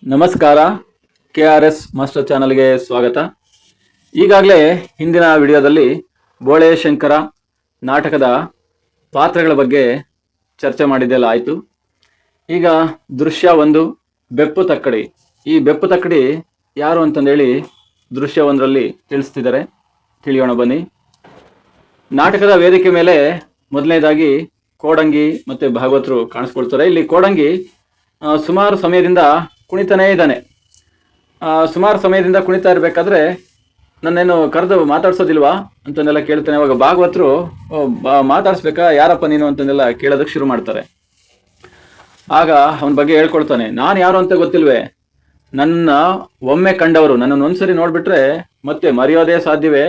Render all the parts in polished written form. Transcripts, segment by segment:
ನಮಸ್ಕಾರ. KRS master ಚಾನಲ್ಗೆ ಸ್ವಾಗತ. ಈಗಾಗಲೇ ಹಿಂದಿನ ವಿಡಿಯೋದಲ್ಲಿ ಬೋಳೆ ಶಂಕರ ನಾಟಕದ ಪಾತ್ರಗಳ ಬಗ್ಗೆ ಚರ್ಚೆ ಮಾಡಿದ್ದೆಲ್ಲ ಆಯಿತು. ಈಗ ದೃಶ್ಯ 1 ಬೆಪ್ಪು ತಕ್ಕಡಿ. ಈ ಬೆಪ್ಪು ತಕ್ಕಡಿ ಯಾರು ಅಂತಂದೇಳಿ ದೃಶ್ಯ 1ರಲ್ಲಿ ತಿಳಿಸ್ತಿದ್ದಾರೆ. ತಿಳಿಯೋಣ ಬನ್ನಿ. ನಾಟಕದ ವೇದಿಕೆ ಮೇಲೆ ಮೊದಲನೇದಾಗಿ ಕೋಡಂಗಿ ಮತ್ತು ಭಾಗವತರು ಕಾಣಿಸ್ಕೊಳ್ತಾರೆ. ಇಲ್ಲಿ ಕೋಡಂಗಿ ಸುಮಾರು ಸಮಯದಿಂದ ಕುಣಿತಾನೇ ಇದ್ದಾನೆ. ಸುಮಾರು ಸಮಯದಿಂದ ಕುಣಿತಾ ಇರಬೇಕಾದ್ರೆ ನನ್ನೇನು ಕರೆದು ಮಾತಾಡ್ಸೋದಿಲ್ವಾ ಅಂತಂದೆಲ್ಲ ಕೇಳ್ತಾನೆ. ಅವಾಗ ಭಾಗವತರು ಮಾತಾಡಿಸ್ಬೇಕಾ, ಯಾರಪ್ಪ ನೀನು ಅಂತಂದೆಲ್ಲ ಕೇಳೋದಕ್ಕೆ ಶುರು ಮಾಡ್ತಾರೆ. ಆಗ ಅವನ ಬಗ್ಗೆ ಹೇಳ್ಕೊಳ್ತಾನೆ. ನಾನು ಯಾರು ಅಂತ ಗೊತ್ತಿಲ್ವೇ, ನನ್ನ ಒಮ್ಮೆ ಕಂಡವರು, ನನ್ನನ್ನು ಒಂದ್ಸರಿ ನೋಡ್ಬಿಟ್ರೆ ಮತ್ತೆ ಮರೆಯೋದೇ ಸಾಧ್ಯವೇ,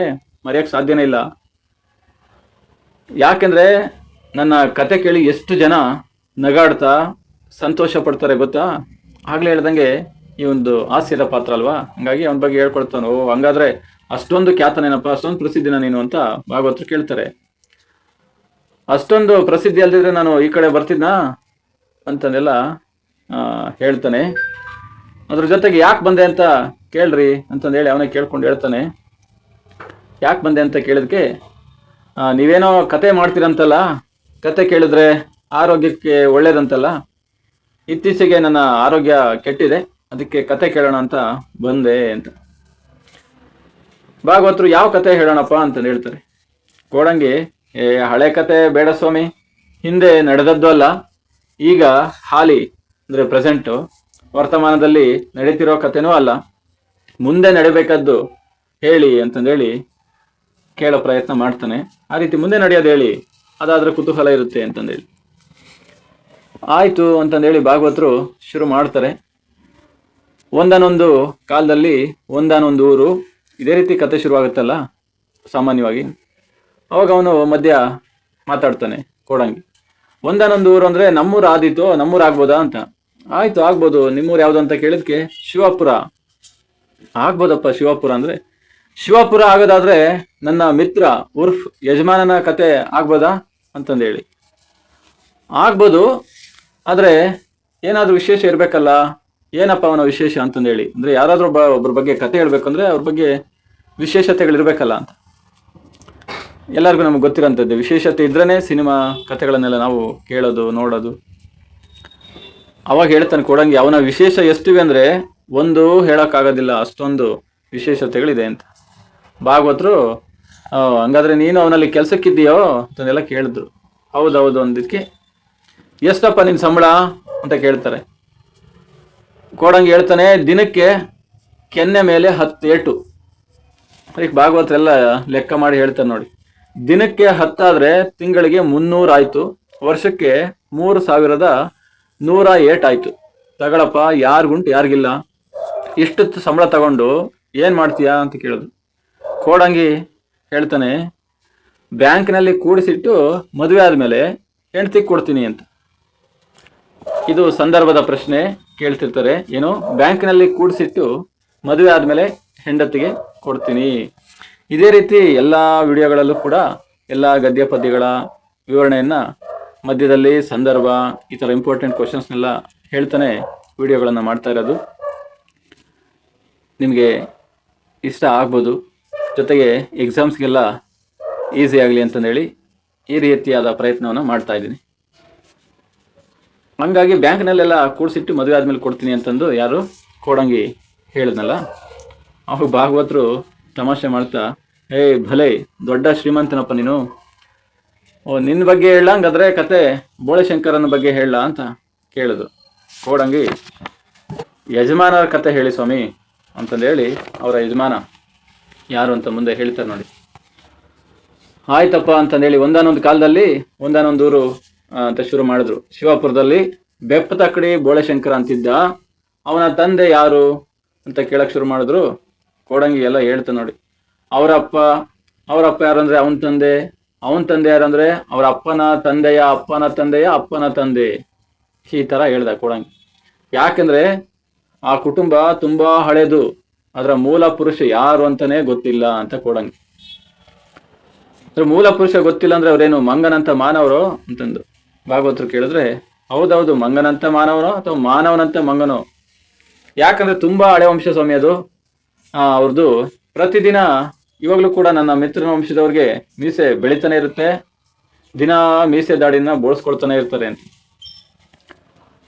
ಮರೆಯೋಕ್ಕೆ ಸಾಧ್ಯನೇ ಇಲ್ಲ. ಯಾಕೆಂದ್ರೆ ನನ್ನ ಕತೆ ಕೇಳಿ ಎಷ್ಟು ಜನ ನಗಾಡ್ತಾ ಸಂತೋಷ ಪಡ್ತಾರೆ ಗೊತ್ತಾ. ಆಗ್ಲೇ ಹೇಳ್ದಂಗೆ ಈ ಒಂದು ಹಾಸ್ಯದ ಪಾತ್ರ ಅಲ್ವಾ, ಹಂಗಾಗಿ ಅವನ ಬಗ್ಗೆ ಹೇಳ್ಕೊಳ್ತಾನು. ಹಂಗಾದ್ರೆ ಅಷ್ಟೊಂದು ಖ್ಯಾತನೇನಪ್ಪ, ಅಷ್ಟೊಂದು ಪ್ರಸಿದ್ಧಿನ ನೀನು ಅಂತ ಭಾಗವತರು ಕೇಳ್ತಾರೆ. ಅಷ್ಟೊಂದು ಪ್ರಸಿದ್ಧಿ ಅಲ್ದಿದ್ರೆ ನಾನು ಈ ಕಡೆ ಬರ್ತಿದ್ನಾ ಅಂತಂದೆಲ್ಲ ಹೇಳ್ತಾನೆ. ಅದ್ರ ಜೊತೆಗೆ ಯಾಕೆ ಬಂದೆ ಅಂತ ಕೇಳ್ರಿ ಅಂತಂದೇಳಿ ಅವನೇ ಕೇಳ್ಕೊಂಡು ಹೇಳ್ತಾನೆ. ಯಾಕೆ ಬಂದೆ ಅಂತ ಕೇಳಿದ್ಕೆ, ನೀವೇನೋ ಕತೆ ಮಾಡ್ತೀರಂತಲ್ಲ, ಕತೆ ಕೇಳಿದ್ರೆ ಆರೋಗ್ಯಕ್ಕೆ ಒಳ್ಳೇದಂತಲ್ಲ, ಇತ್ತೀಚೆಗೆ ನನ್ನ ಆರೋಗ್ಯ ಕೆಟ್ಟಿದೆ, ಅದಕ್ಕೆ ಕತೆ ಕೇಳೋಣ ಅಂತ ಬಂದೆ ಅಂತ. ಭಾಗವತರು ಯಾವ ಕತೆ ಹೇಳೋಣಪ್ಪ ಅಂತ ಹೇಳ್ತಾರೆ. ಕೋಡಂಗಿ, ಹಳೆ ಕತೆ ಬೇಡ ಸ್ವಾಮಿ, ಹಿಂದೆ ನಡೆದದ್ದು ಅಲ್ಲ, ಈಗ ಹಾಲಿ ಅಂದರೆ ಪ್ರೆಸೆಂಟು ವರ್ತಮಾನದಲ್ಲಿ ನಡೀತಿರೋ ಕತೆನೂ ಅಲ್ಲ, ಮುಂದೆ ನಡಿಬೇಕಾದ್ದು ಹೇಳಿ ಅಂತಂದೇಳಿ ಕೇಳೋ ಪ್ರಯತ್ನ ಮಾಡ್ತಾನೆ. ಆ ರೀತಿ ಮುಂದೆ ನಡೆಯೋದು ಹೇಳಿ, ಅದಾದ್ರೆ ಕುತೂಹಲ ಇರುತ್ತೆ ಅಂತಂದೇಳಿ. ಆಯಿತು ಅಂತಂದೇಳಿ ಭಾಗವತರು ಶುರು ಮಾಡ್ತಾರೆ. ಒಂದಾನೊಂದು ಕಾಲದಲ್ಲಿ ಒಂದಾನೊಂದು ಊರು, ಇದೇ ರೀತಿ ಕತೆ ಶುರುವಾಗುತ್ತಲ್ಲ ಸಾಮಾನ್ಯವಾಗಿ. ಅವಾಗ ಅವನು ಮಧ್ಯ ಮಾತಾಡ್ತಾನೆ ಕೋಡಂಗಿ. ಒಂದಾನೊಂದು ಊರು ಅಂದರೆ ನಮ್ಮೂರು ಆದೀತು, ನಮ್ಮೂರು ಆಗ್ಬೋದಾ ಅಂತ. ಆಯಿತು ಆಗ್ಬೋದು, ನಿಮ್ಮೂರು ಯಾವುದು ಅಂತ ಕೇಳಿದ್ಕೆ ಶಿವಪುರ. ಆಗ್ಬೋದಪ್ಪ ಶಿವಪುರ ಅಂದರೆ. ಶಿವಪುರ ಆಗೋದಾದ್ರೆ ನನ್ನ ಮಿತ್ರ ಉರ್ಫ್ ಯಜಮಾನನ ಕತೆ ಆಗ್ಬೋದಾ ಅಂತಂದೇಳಿ. ಆಗ್ಬೋದು, ಆದರೆ ಏನಾದರೂ ವಿಶೇಷ ಇರಬೇಕಲ್ಲ. ಏನಪ್ಪ ಅವನ ವಿಶೇಷ ಅಂತಂದೇಳಿ ಅಂದರೆ, ಯಾರಾದರೂ ಒಬ್ಬರ ಬಗ್ಗೆ ಕತೆ ಹೇಳ್ಬೇಕಂದ್ರೆ ಅವ್ರ ಬಗ್ಗೆ ವಿಶೇಷತೆಗಳಿರ್ಬೇಕಲ್ಲ ಅಂತ. ಎಲ್ಲರಿಗೂ ನಮಗೆ ಗೊತ್ತಿರೋಂಥದ್ದು, ವಿಶೇಷತೆ ಇದ್ರೇ ಸಿನಿಮಾ ಕತೆಗಳನ್ನೆಲ್ಲ ನಾವು ಕೇಳೋದು ನೋಡೋದು. ಅವಾಗ ಹೇಳ್ತಾನೆ ಕೋಡಂಗಿ, ಅವನ ವಿಶೇಷ ಎಷ್ಟಿವೆ ಅಂದರೆ ಒಂದು ಹೇಳೋಕ್ಕಾಗೋದಿಲ್ಲ, ಅಷ್ಟೊಂದು ವಿಶೇಷತೆಗಳಿದೆ ಅಂತ. ಭಾಗವತರು, ಹಂಗಾದ್ರೆ ನೀನು ಅವನಲ್ಲಿ ಕೆಲಸಕ್ಕಿದ್ದೀಯೋ ಅಂತಂದೆಲ್ಲ ಕೇಳಿದ್ರು. ಹೌದೌದು ಅಂದಿದ್ದಕ್ಕೆ, ಎಷ್ಟಪ್ಪ ನಿನ್ನ ಸಂಬಳ ಅಂತ ಕೇಳ್ತಾರೆ. ಕೋಡಂಗಿ ಹೇಳ್ತಾನೆ, ದಿನಕ್ಕೆ ಕೆನ್ನೆ ಮೇಲೆ 10 ಏಟು. ಅದಕ್ಕೆ ಭಾಗವತರೆಲ್ಲ ಲೆಕ್ಕ ಮಾಡಿ ಹೇಳ್ತಾರೆ ನೋಡಿ. ದಿನಕ್ಕೆ 10 ಆದರೆ ತಿಂಗಳಿಗೆ 300 ಆಯಿತು, ವರ್ಷಕ್ಕೆ 3100 ಏಟ್ ಆಯಿತು. ತಗೊಳಪ್ಪ, ಯಾರಿಗುಂಟು ಯಾರಿಗಿಲ್ಲ, ಇಷ್ಟು ಸಂಬಳ ತಗೊಂಡು ಏನು ಮಾಡ್ತೀಯಾ ಅಂತ ಕೇಳಿದ್ರು. ಕೋಡಂಗಿ ಹೇಳ್ತಾನೆ, ಬ್ಯಾಂಕ್ನಲ್ಲಿ ಕೂಡಿಸಿಟ್ಟು ಮದುವೆ ಆದಮೇಲೆ ಹೆಂಡ್ತಿಗೆ ಕೊಡ್ತೀನಿ ಅಂತ. ಇದು ಸಂದರ್ಭದ ಪ್ರಶ್ನೆ ಕೇಳ್ತಿರ್ತಾರೆ. ಏನು, ಬ್ಯಾಂಕ್ನಲ್ಲಿ ಕೂಡಿಸಿಟ್ಟು ಮದುವೆ ಆದಮೇಲೆ ಹೆಂಡತಿಗೆ ಕೊಡ್ತೀನಿ. ಇದೇ ರೀತಿ ಎಲ್ಲ ವಿಡಿಯೋಗಳಲ್ಲೂ ಕೂಡ ಎಲ್ಲ ಗದ್ಯ ಪದ್ಯಗಳ ವಿವರಣೆಯನ್ನು ಮಧ್ಯದಲ್ಲಿ ಸಂದರ್ಭ, ಈ ಥರ ಇಂಪಾರ್ಟೆಂಟ್ ಕ್ವಶನ್ಸ್ನೆಲ್ಲ ಹೇಳ್ತಾನೆ ವಿಡಿಯೋಗಳನ್ನು ಮಾಡ್ತಾ ಇರೋದು. ನಿಮಗೆ ಇಷ್ಟ ಆಗ್ಬೋದು, ಜೊತೆಗೆ ಎಕ್ಸಾಮ್ಸ್ಗೆಲ್ಲ ಈಸಿ ಆಗಲಿ ಅಂತಂದೇಳಿ ಈ ರೀತಿಯಾದ ಪ್ರಯತ್ನವನ್ನು ಮಾಡ್ತಾ ಇದ್ದೀನಿ. ಹಂಗಾಗಿ ಬ್ಯಾಂಕ್ನಲ್ಲೆಲ್ಲ ಕೂಡಿಸಿಟ್ಟು ಮದುವೆ ಆದಮೇಲೆ ಕೊಡ್ತೀನಿ ಅಂತಂದು ಯಾರು ಕೋಡಂಗಿ ಹೇಳಿದ್ನಲ್ಲ, ಅವಾಗ ಭಾಗವತರು ತಮಾಷೆ ಮಾಡ್ತಾ, ಭಲೇ ದೊಡ್ಡ ಶ್ರೀಮಂತನಪ್ಪ ನೀನು, ನಿನ್ನ ಬಗ್ಗೆ ಹೇಳ, ಹಂಗಾದ್ರೆ ಕತೆ ಬೋಳೆಶಂಕರನ ಬಗ್ಗೆ ಹೇಳ ಅಂತ ಕೇಳಿದ್ರು. ಕೋಡಂಗಿ, ಯಜಮಾನರ ಕತೆ ಹೇಳಿ ಸ್ವಾಮಿ ಅಂತಂದೇಳಿ ಅವರ ಯಜಮಾನ ಯಾರು ಅಂತ ಮುಂದೆ ಹೇಳ್ತಾರೆ ನೋಡಿ. ಆಯ್ತಪ್ಪ ಅಂತಂದೇಳಿ, ಒಂದಾನೊಂದು ಕಾಲದಲ್ಲಿ ಒಂದಾನೊಂದು ಊರು ಅಂತ ಶುರು ಮಾಡಿದ್ರು. ಶಿವಪುರದಲ್ಲಿ ಬೆಪ್ಪ ತಕ್ಕಡಿ ಬೋಳೆಶಂಕರ ಅಂತಿದ್ದ, ಅವನ ತಂದೆ ಯಾರು ಅಂತ ಕೇಳಕ್ಕೆ ಶುರು ಮಾಡಿದ್ರು. ಕೋಡಂಗಿ ಎಲ್ಲ ಹೇಳ್ತಾ ನೋಡಿ. ಅವರಪ್ಪ ಯಾರಂದ್ರೆ ಅವನ ತಂದೆ ಯಾರಂದ್ರೆ ಅವರ ಅಪ್ಪನ ತಂದೆಯ ಅಪ್ಪನ ತಂದೆಯ ಅಪ್ಪನ ತಂದೆ. ಈ ಥರ ಹೇಳ್ದ ಕೋಡಂಗಿ. ಯಾಕೆಂದ್ರೆ ಆ ಕುಟುಂಬ ತುಂಬಾ ಹಳೇದು, ಅದರ ಮೂಲ ಪುರುಷ ಯಾರು ಅಂತಾನೆ ಗೊತ್ತಿಲ್ಲ ಅಂತ ಕೋಡಂಗಿ. ಮೂಲ ಪುರುಷ ಗೊತ್ತಿಲ್ಲ ಅಂದ್ರೆ ಅವರೇನು ಮಂಗನಂತ ಮಾನವರು ಅಂತಂದು ಭಾಗವತರು ಕೇಳಿದ್ರೆ, ಹೌದೌದು, ಮಂಗನಂತ ಮಾನವನೋ ಅಥವಾ ಮಾನವನಂತ ಮಂಗನೋ ಯಾಕಂದ್ರೆ ತುಂಬಾ ಹಳೆ ವಂಶ ಸ್ವಾಮಿ ಅದು. ಅವ್ರದ್ದು ಪ್ರತಿದಿನ ಇವಾಗ್ಲೂ ಕೂಡ ನನ್ನ ಮಿತ್ರನ ವಂಶದವ್ರಿಗೆ ಮೀಸೆ ಬೆಳಿತಾನೆ ಇರುತ್ತೆ, ದಿನ ಮೀಸೆ ದಾಡಿನ ಬೋಳ್ಸ್ಕೊಳ್ತಾನೆ ಇರ್ತಾರೆ ಅಂತ.